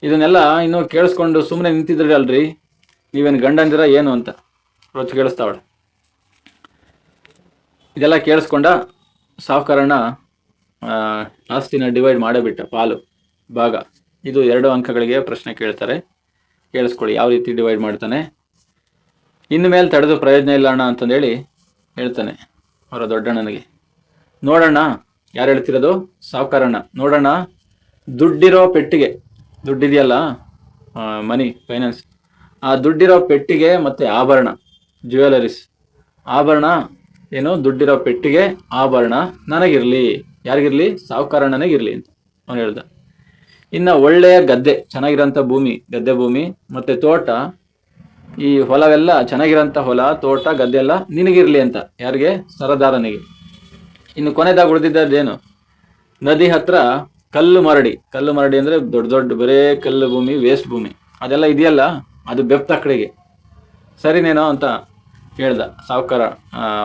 ಇದನ್ನೆಲ್ಲ ಇನ್ನೂ ಕೇಳಿಸ್ಕೊಂಡು ಸುಮ್ಮನೆ ನಿಂತಿದ್ರಿ ಅಲ್ರಿ, ನೀವೇನು ಗಂಡಂದಿರ ಏನು ಅಂತ ರೊಚ್ಚ ಕೇಳಿಸ್ತಾವಳೆ. ಇದೆಲ್ಲ ಕೇಳಿಸ್ಕೊಂಡ ಸಾಹುಕಾರಣ್ಣ ಆಸ್ತಿನ ಡಿವೈಡ್ ಮಾಡೇ ಬಿಟ್ಟ, ಪಾಲು ಭಾಗ ಇದು 2 ಅಂಕಗಳಿಗೆ ಪ್ರಶ್ನೆ ಕೇಳ್ತಾರೆ. ಕೇಳಿಸ್ಕೊಳ್ಳಿ ಯಾವ ರೀತಿ ಡಿವೈಡ್ ಮಾಡ್ತಾನೆ. ಇನ್ನು ಮೇಲೆ ತಡೆದು ಪ್ರಯೋಜನ ಇಲ್ಲ ಅಣ್ಣ ಅಂತಂದೇಳಿ ಹೇಳ್ತಾನೆ ಅವರ ದೊಡ್ಡಣ್ಣನಿಗೆ. ನೋಡಣ್ಣ, ಯಾರು ಹೇಳ್ತಿರೋದು? ಸಾವುಕಾರಣ್ಣ. ನೋಡಣ್ಣ, ದುಡ್ಡಿರೋ ಪೆಟ್ಟಿಗೆ, ದುಡ್ಡಿದೆಯಲ್ಲ, ಮನಿ, ಫೈನಾನ್ಸ್, ಆ ದುಡ್ಡಿರೋ ಪೆಟ್ಟಿಗೆ ಮತ್ತು ಆಭರಣ, ಜ್ಯುವೆಲರೀಸ್, ಆಭರಣ ಏನು, ದುಡ್ಡಿರೋ ಪೆಟ್ಟಿಗೆ ಆಭರಣ ನನಗಿರಲಿ. ಯಾರಿಗಿರಲಿ? ಸಾವುಕಾರಣ್ಣನಿಗಿರಲಿ ಅಂತ ಅವನು ಹೇಳ್ದ. ಇನ್ನು ಒಳ್ಳೆಯ ಗದ್ದೆ, ಚೆನ್ನಾಗಿರೋಂಥ ಭೂಮಿ, ಗದ್ದೆ ಭೂಮಿ ಮತ್ತು ತೋಟ, ಈ ಹೊಲವೆಲ್ಲ ಚೆನ್ನಾಗಿರೋಂಥ ಹೊಲ, ತೋಟ, ಗದ್ದೆ ಎಲ್ಲ ನಿನಗಿರಲಿ ಅಂತ. ಯಾರಿಗೆ? ಸರದಾರನಿಗೆ. ಇನ್ನು ಕೊನೆದಾಗ ಉಳಿದಿದ್ದೇನು? ನದಿ ಹತ್ರ ಕಲ್ಲು ಮರಡಿ. ಕಲ್ಲು ಮರಡಿ ಅಂದರೆ ದೊಡ್ಡ ದೊಡ್ಡ ಬರೇ ಕಲ್ಲು ಭೂಮಿ, ವೇಸ್ಟ್ ಭೂಮಿ, ಅದೆಲ್ಲ ಇದೆಯಲ್ಲ, ಅದು ಬೆಪ್ತ ಕಡೆಗೆ. ಸರಿನೇನೋ ಅಂತ ಹೇಳ್ದ ಸಾವುಕಾರ.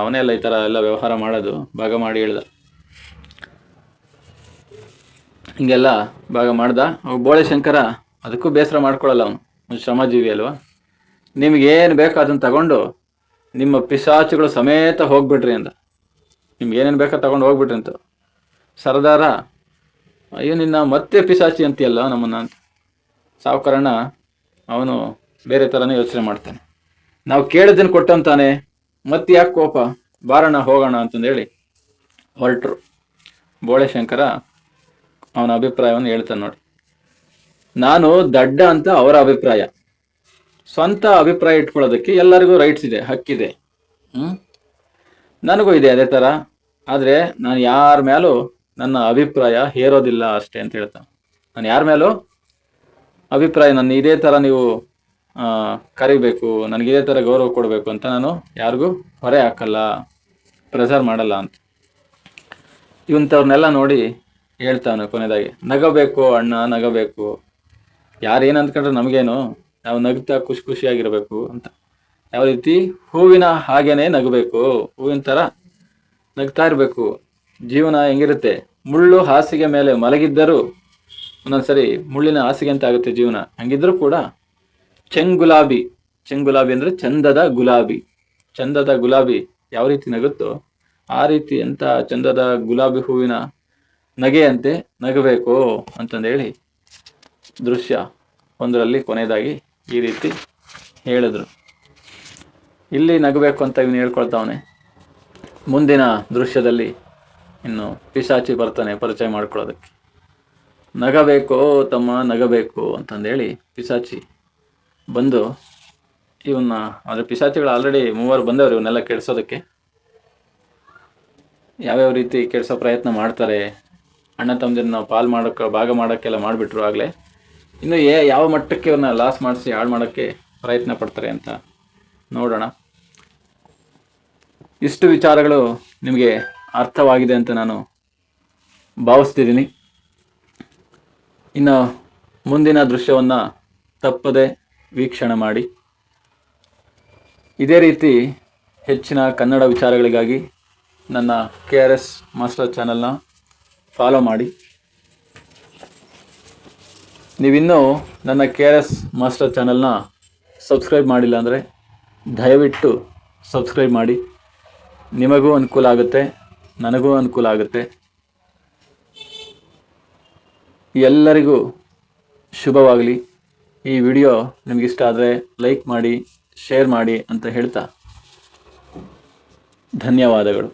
ಅವನೆಲ್ಲ ಈ ಥರ ಎಲ್ಲ ವ್ಯವಹಾರ ಮಾಡೋದು, ಭಾಗ ಮಾಡಿ ಹೇಳ್ದ. ಹಿಂಗೆಲ್ಲ ಭಾಗ ಮಾಡ್ದ. ಬೋಳೆಶಂಕರ ಅದಕ್ಕೂ ಬೇಸರ ಮಾಡ್ಕೊಳ್ಳಲ್ಲ, ಅವನು ಶ್ರಮಜೀವಿ ಅಲ್ವಾ. ನಿಮ್ಗೇನು ಬೇಕೋ ಅದನ್ನು ತಗೊಂಡು ನಿಮ್ಮ ಪಿಶಾಚಿಗಳು ಸಮೇತ ಹೋಗ್ಬಿಡ್ರಿ ಅಂತ. ನಿಮ್ಗೇನೇನು ಬೇಕೋ ತಗೊಂಡು ಹೋಗ್ಬಿಟ್ರಿ ಅಂತ. ಸರದಾರ, ಅಯ್ಯೋ ನಿನ್ನ ಮತ್ತೆ ಪಿಶಾಚಿ ಅಂತೀಯಲ್ಲ ನಮ್ಮನ್ನ ಅಂತ. ಸಾವುಕಾರಣ್ಣ ಅವನು ಬೇರೆ ಥರನೇ ಯೋಚನೆ ಮಾಡ್ತಾನೆ. ನಾವು ಕೇಳಿದ್ದನ್ನು ಕೊಟ್ಟಂತಾನೆ, ಮತ್ತೆ ಯಾಕೆ ಕೋಪ, ಬಾರಣ ಹೋಗೋಣ ಅಂತಂದೇಳಿ ಹೊರಟರು. ಬೋಳೆಶಂಕರ ಅವನ ಅಭಿಪ್ರಾಯವನ್ನು ಹೇಳ್ತಾನೆ ನೋಡಿ. ನಾನು ದಡ್ಡ ಅಂತ ಅವರ ಅಭಿಪ್ರಾಯ. ಸ್ವಂತ ಅಭಿಪ್ರಾಯ ಇಟ್ಕೊಳ್ಳೋದಕ್ಕೆ ಎಲ್ಲರಿಗೂ ರೈಟ್ಸ್ ಇದೆ, ಹಕ್ಕಿದೆ. ನನಗೂ ಇದೆ ಅದೇ ಥರ. ಆದರೆ ನಾನು ಯಾರ ಮೇಲೂ ನನ್ನ ಅಭಿಪ್ರಾಯ ಹೇರೋದಿಲ್ಲ ಅಷ್ಟೇ ಅಂತ ಹೇಳ್ತಾನೆ. ನಾನು ಯಾರ ಮೇಲೂ ಅಭಿಪ್ರಾಯ, ನನ್ನ ಇದೇ ಥರ ನೀವು ಕರಿಬೇಕು, ನನಗೆ ಇದೇ ಥರ ಗೌರವ ಕೊಡಬೇಕು ಅಂತ ನಾನು ಯಾರಿಗೂ ಹೊರೆ ಹಾಕಲ್ಲ, ಪ್ರೆಸರ್ ಮಾಡಲ್ಲ ಅಂತ. ಇವಂಥವ್ರನ್ನೆಲ್ಲ ನೋಡಿ ಹೇಳ್ತಾನೆ ಕೊನೆದಾಗಿ, ನಗಬೇಕು ಅಣ್ಣ, ನಗಬೇಕು. ಯಾರೇನು ಅಂದ್ಕೊಂಡ್ರೆ ನಮಗೇನು, ನಾವು ನಗ್ತಾ ಖುಷಿ ಖುಷಿಯಾಗಿರ್ಬೇಕು ಅಂತ. ಯಾವ ರೀತಿ? ಹೂವಿನ ಹಾಗೇನೆ ನಗಬೇಕು, ಹೂವಿನ ಥರ ನಗ್ತಾ ಇರಬೇಕು. ಜೀವನ ಹೆಂಗಿರುತ್ತೆ? ಮುಳ್ಳು ಹಾಸಿಗೆ ಮೇಲೆ ಮಲಗಿದ್ದರೂ ಒಂದೊಂದ್ಸರಿ ಮುಳ್ಳಿನ ಹಾಸಿಗೆ ಅಂತ ಆಗುತ್ತೆ ಜೀವನ. ಹಂಗಿದ್ರೂ ಕೂಡ ಚೆಂಗುಲಾಬಿ, ಚೆಂಗುಲಾಬಿ ಅಂದರೆ ಚಂದದ ಗುಲಾಬಿ, ಚಂದದ ಗುಲಾಬಿ ಯಾವ ರೀತಿ ನಗುತ್ತೋ ಆ ರೀತಿ ಅಂತ ಚಂದದ ಗುಲಾಬಿ ಹೂವಿನ ನಗೆಯಂತೆ ನಗಬೇಕು ಅಂತಂದೇಳಿ ದೃಶ್ಯ ಒಂದರಲ್ಲಿ ಕೊನೆಯದಾಗಿ ಈ ರೀತಿ ಹೇಳಿದ್ರು. ಇಲ್ಲಿ ನಗಬೇಕು ಅಂತ ಇವನು ಹೇಳ್ಕೊಳ್ತಾವನೆ. ಮುಂದಿನ ದೃಶ್ಯದಲ್ಲಿ ಇನ್ನು ಪಿಶಾಚಿ ಬರ್ತಾನೆ ಪರಿಚಯ ಮಾಡ್ಕೊಳ್ಳೋದಕ್ಕೆ. ನಗಬೇಕೋ ತಮ್ಮ, ನಗಬೇಕು ಅಂತಂದೇಳಿ ಪಿಶಾಚಿ ಬಂದು ಇವನ್ನ, ಆದರೆ ಪಿಶಾಚಿಗಳು ಆಲ್ರೆಡಿ 3 ಬಂದವರು ಇವನ್ನೆಲ್ಲ ಕೆಡಿಸೋದಕ್ಕೆ. ಯಾವ್ಯಾವ ರೀತಿ ಕೆಡಿಸೋ ಪ್ರಯತ್ನ ಮಾಡ್ತಾರೆ, ಅಣ್ಣ ತಮ್ಮದಿರನ್ನ ಭಾಗ ಮಾಡೋಕ್ಕೆಲ್ಲ ಮಾಡಿಬಿಟ್ರು ಆಗಲೇ. ಇನ್ನು ಯಾವ ಮಟ್ಟಕ್ಕೆ ಅವ್ರನ್ನ ಲಾಸ್ ಮಾಡಿಸಿ ಹಾಳು ಮಾಡೋಕ್ಕೆ ಪ್ರಯತ್ನ ಪಡ್ತಾರೆ ಅಂತ ನೋಡೋಣ. ಇಷ್ಟು ವಿಚಾರಗಳು ನಿಮಗೆ ಅರ್ಥವಾಗಿದೆ ಅಂತ ನಾನು ಭಾವಿಸ್ತಿದ್ದೀನಿ. ಇನ್ನು ಮುಂದಿನ ದೃಶ್ಯವನ್ನು ತಪ್ಪದೆ ವೀಕ್ಷಣೆ ಮಾಡಿ. ಇದೇ ರೀತಿ ಹೆಚ್ಚಿನ ಕನ್ನಡ ವಿಚಾರಗಳಿಗಾಗಿ ನನ್ನ KRS ಮಾಸ್ಟರ್ ಚಾನಲ್ನ ಫಾಲೋ ಮಾಡಿ. ನೀವಿನ್ನೂ ನನ್ನ KRS ಮಾಸ್ಟರ್ ಚಾನಲ್ನ ಸಬ್ಸ್ಕ್ರೈಬ್ ಮಾಡಿಲ್ಲ ಅಂದರೆ ದಯವಿಟ್ಟು ಸಬ್ಸ್ಕ್ರೈಬ್ ಮಾಡಿ. ನಿಮಗೂ ಅನುಕೂಲ ಆಗುತ್ತೆ, ನನಗೂ ಅನುಕೂಲ ಆಗುತ್ತೆ. ಎಲ್ಲರಿಗೂ ಶುಭವಾಗಲಿ. ಈ ವಿಡಿಯೋ ನಿಮಗಿಷ್ಟ ಆದರೆ ಲೈಕ್ ಮಾಡಿ, ಶೇರ್ ಮಾಡಿ ಅಂತ ಹೇಳ್ತಾ ಧನ್ಯವಾದಗಳು.